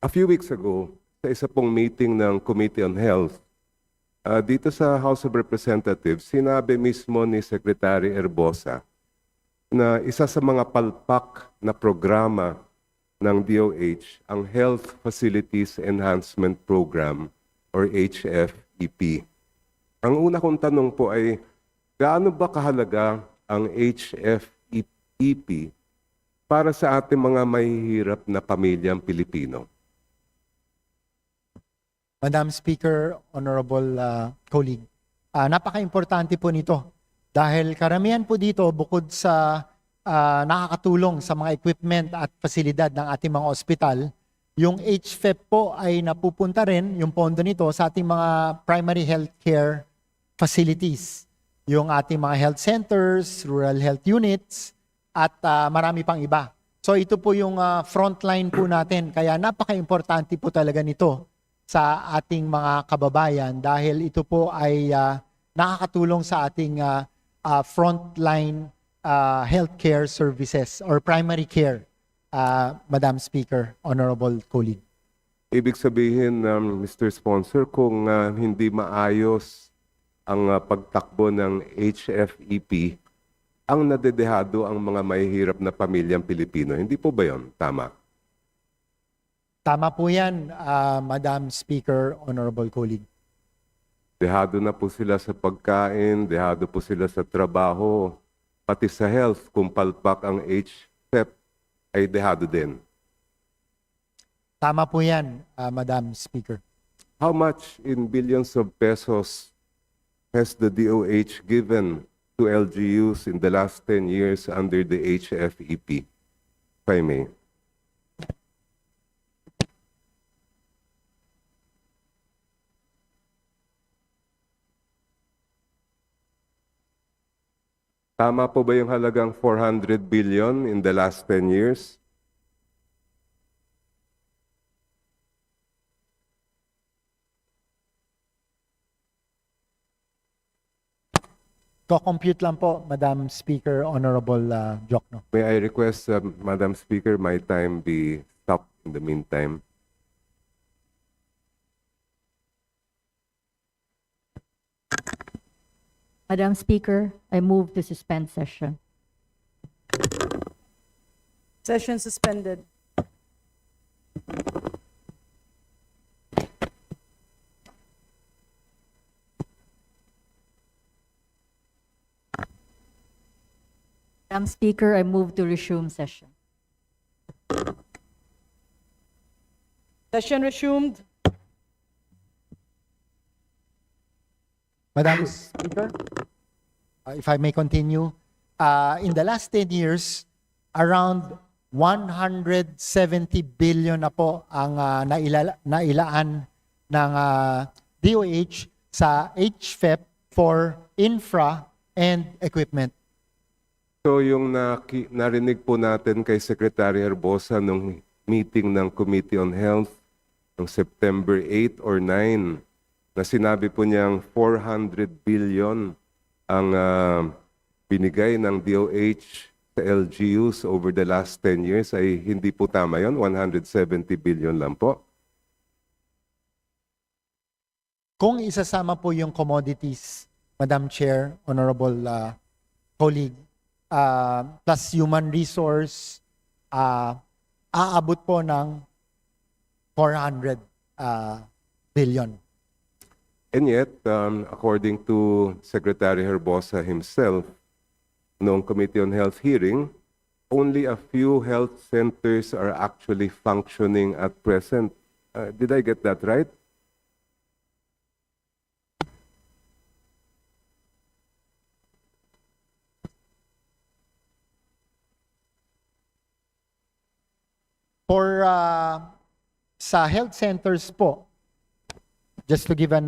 A few weeks ago, sa isa pong meeting ng Committee on Health, dito sa House of Representatives, sinabi mismo ni Secretary Herbosa na isa sa mga palpak na programa ng DOH ang Health Facilities Enhancement Program or HFEP. Ang una kong tanong po ay, gaano ba kahalaga ang HFEP para sa ating mga mahihirap na pamilyang Pilipino? Madam Speaker, Honorable colleague, napaka-importante po nito dahil karamihan po dito bukod sa nakakatulong sa mga equipment at pasilidad ng ating mga ospital, yung HFEP po ay napupunta rin, yung pondo nito, sa ating mga primary healthcare facilities, yung ating mga health centers, rural health units, at marami pang iba. So ito po yung frontline po natin, kaya napaka-importante po talaga nito sa ating mga kababayan dahil ito po ay nakakatulong sa ating frontline healthcare services or primary care, Madam Speaker, Honorable colleague. Ibig sabihin, Mr. Sponsor, kung hindi maayos ang pagtakbo ng HFEP, ang nadedehado ang mga mahihirap na pamilyang Pilipino. Hindi po ba yun? Tama? Tama po yan, Madam Speaker, Honorable colleague. Dehado na po sila sa pagkain, dehado po sila sa trabaho, pati sa health, kung palpak ang HFEP, ay dehado din. Tama po yan, Madam Speaker. How much in billions of pesos has the DOH given to LGUs in the last 10 years under the HFEP, if I may? Tama po ba yung halagang 400 billion in the last 10 years? Ko-compute lang po, Madam Speaker, Honorable Jokno. May I request, Madam Speaker, my time be stopped in the meantime? Madam Speaker, I move to suspend session. Session suspended. Madam Speaker, I move to resume session. Session resumed. Madam Speaker, if I may continue, in the last 10 years, around 170 billion na po ang nailaan ng DOH sa HFEP for infra and equipment. So yung narinig po natin kay Secretary Herbosa nung meeting ng Committee on Health noong September 8 or 9, na sinabi po niyang 400 billion ang binigay ng DOH sa LGUs over the last 10 years, ay hindi po tama yon, 170 billion lang po. Kung isasama po yung commodities, Madam Chair, Honorable colleague, plus human resource, aabot po ng 400 billion. And yet, according to Secretary Herbosa himself, noong Committee on Health hearing, only a few health centers are actually functioning at present. Did I get that right? For sa health centers po, just to give an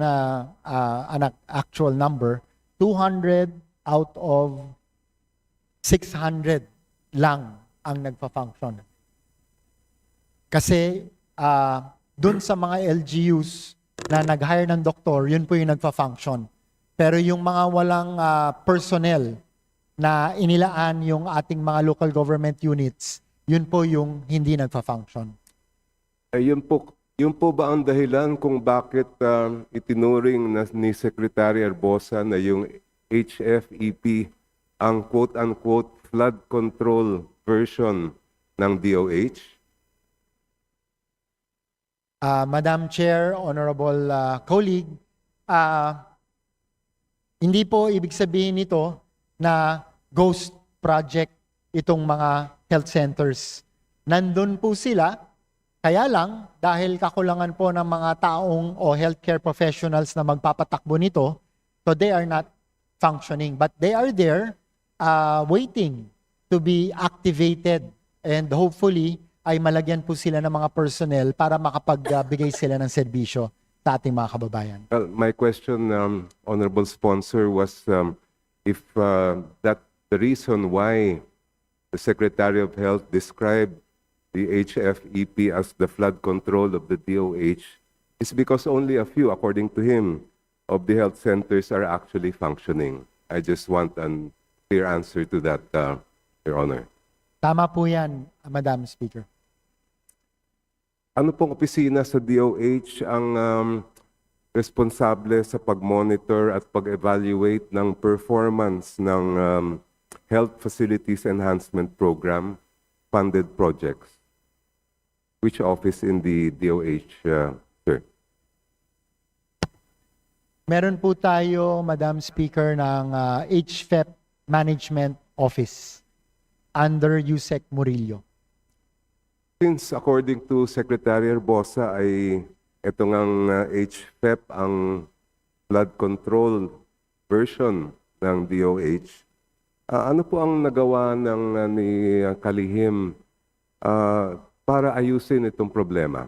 actual number, 200 out of 600 lang ang nagpa-function. Kasi dun sa mga LGUs na nag-hire ng doktor, yun po yung nagpa-function. Pero yung mga walang personnel na inilaan yung ating mga local government units, yun po yung hindi nagpa-function. Yun po ba ang dahilan kung bakit itinuring na ni Secretary Arbosa na yung HFEP ang quote-unquote flood control version ng DOH? Madam Chair, Honorable colleague, hindi po ibig sabihin nito na ghost project itong mga health centers. Nandun po sila, kaya lang dahil kakulangan po ng mga taong o healthcare professionals na magpapatakbo nito, so they are not functioning. But they are there waiting to be activated, and hopefully ay malagyan po sila ng mga personnel para makapagbigay sila ng serbisyo sa ating mga kababayan. Well, my question, Honorable Sponsor, was if that the reason why the Secretary of Health described the HFEP as the flood control of the DOH is because only a few, according to him, of the health centers are actually functioning. I just want a clear answer to that, Your Honor. Tama po yan, Madam Speaker. Ano pong opisina sa DOH ang responsable sa pag-monitor at pag-evaluate ng performance ng Health Facilities Enhancement Program funded projects? Which office in the DOH, sir? Meron po tayo, Madam Speaker, ng HFEP Management Office under Yusek Murillo. Since according to Secretary Arbosa ay ito ngang HFEP ang flood control version ng DOH, ano po ang nagawa ni Kalihim para ayusin itong problema?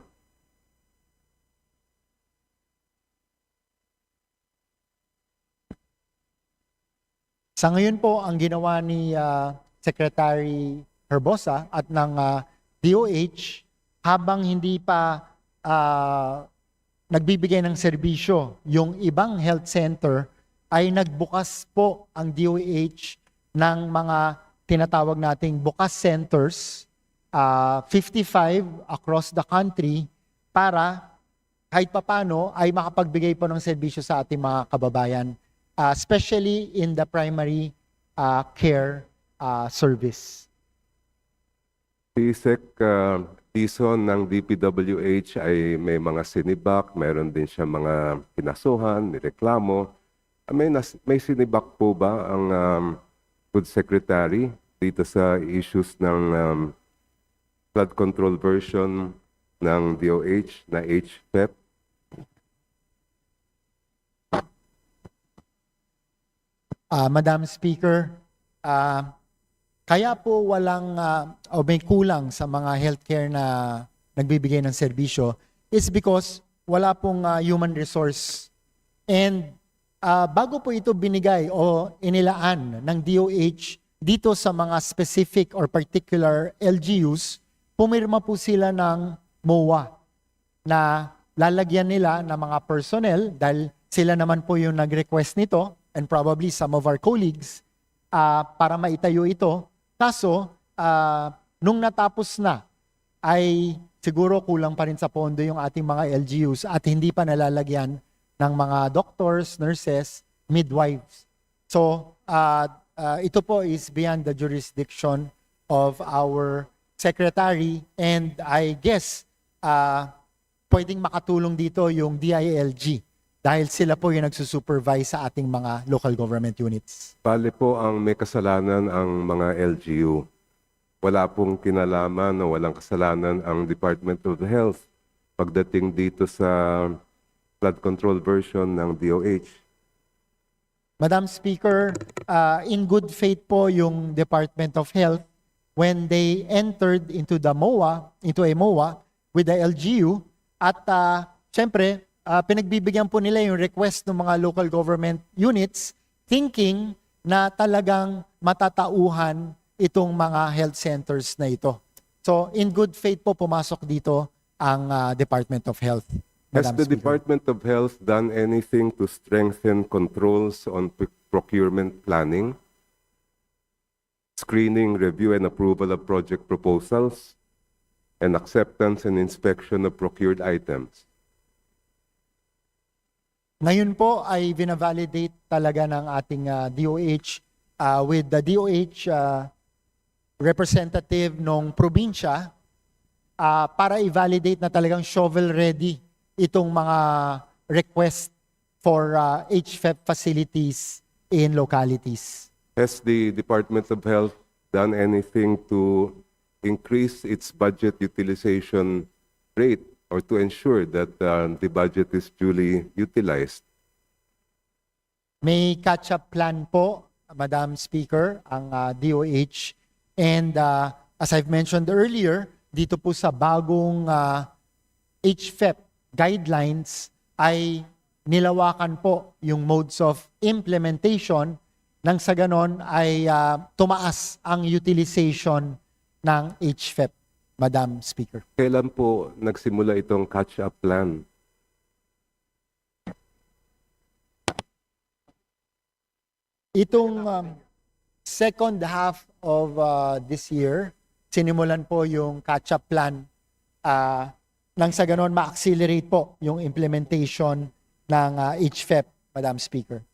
Sa ngayon po, ang ginawa ni Secretary Herbosa at ng DOH, habang hindi pa nagbibigay ng serbisyo yung ibang health center, ay nagbukas po ang DOH ng mga tinatawag nating bukas centers, 55 across the country, para kahit papano ay makapagbigay po ng serbisyo sa ating mga kababayan, especially in the primary care service. Si Sec Dizon ng DPWH ay may mga sinibak, meron din siya mga kinasuhan, nireklamo. May sinibak po ba ang Food Secretary dito sa issues ng flood control version ng DOH na HFEP? Madam Speaker, kaya po walang o may kulang sa mga healthcare na nagbibigay ng serbisyo is because wala pong human resource. And bago po ito binigay o inilaan ng DOH dito sa mga specific or particular LGUs, pumirma po sila ng MOA na lalagyan nila ng mga personnel dahil sila naman po yung nag-request nito, and probably some of our colleagues, para maitayo ito. Kaso, nung natapos na, ay siguro kulang pa rin sa pondo yung ating mga LGUs at hindi pa nalalagyan ng mga doctors, nurses, midwives. So, ito po is beyond the jurisdiction of our secretary, and I guess pwedeng makatulong dito yung DILG dahil sila po yung nagsusupervise sa ating mga local government units. Bale po ang may kasalanan ang mga LGU. Wala pong kinalaman o walang kasalanan ang Department of Health pagdating dito sa flood control version ng DOH. Madam Speaker, in good faith po yung Department of Health when they entered into a MOA with the LGU, at syempre, pinagbibigyan po nila yung request ng mga local government units thinking na talagang matatauhan itong mga health centers na ito. So in good faith po pumasok dito ang Department of Health. Has Madam the Speaker. Department of Health done anything to strengthen controls on procurement planning, screening, review, and approval of project proposals? and acceptance and inspection of procured items. Ngayon po ay vina-validate talaga ng ating DOH with the DOH representative nung probinsya para i-validate na talagang shovel ready itong mga request for HFEP facilities in localities. Has the Department of Health done anything to increase its budget utilization rate or to ensure that the budget is duly utilized? May catch-up plan po, Madam Speaker, ang DOH. And as I've mentioned earlier, dito po sa bagong HFEP guidelines ay nilawakan po yung modes of implementation nang sa ganon ay tumaas ang utilization ng HFEP, Madam Speaker. Kailan po nagsimula itong catch-up plan? Itong second half of this year, sinimulan po yung catch-up plan nang sa ganon ma-accelerate po yung implementation ng HFEP, Madam Speaker.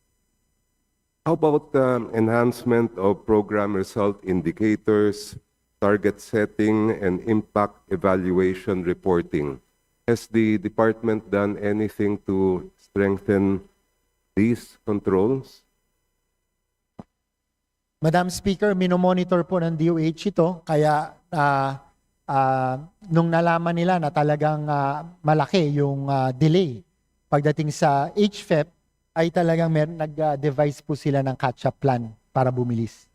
How about enhancement of program result indicators, target setting, and impact evaluation reporting? Has the department done anything to strengthen these controls? Madam Speaker, minomonitor po ng DOH ito, kaya nung nalaman nila na talagang malaki yung delay pagdating sa HFEP, ay talagang nag-devise po sila ng catch-up plan para bumilis.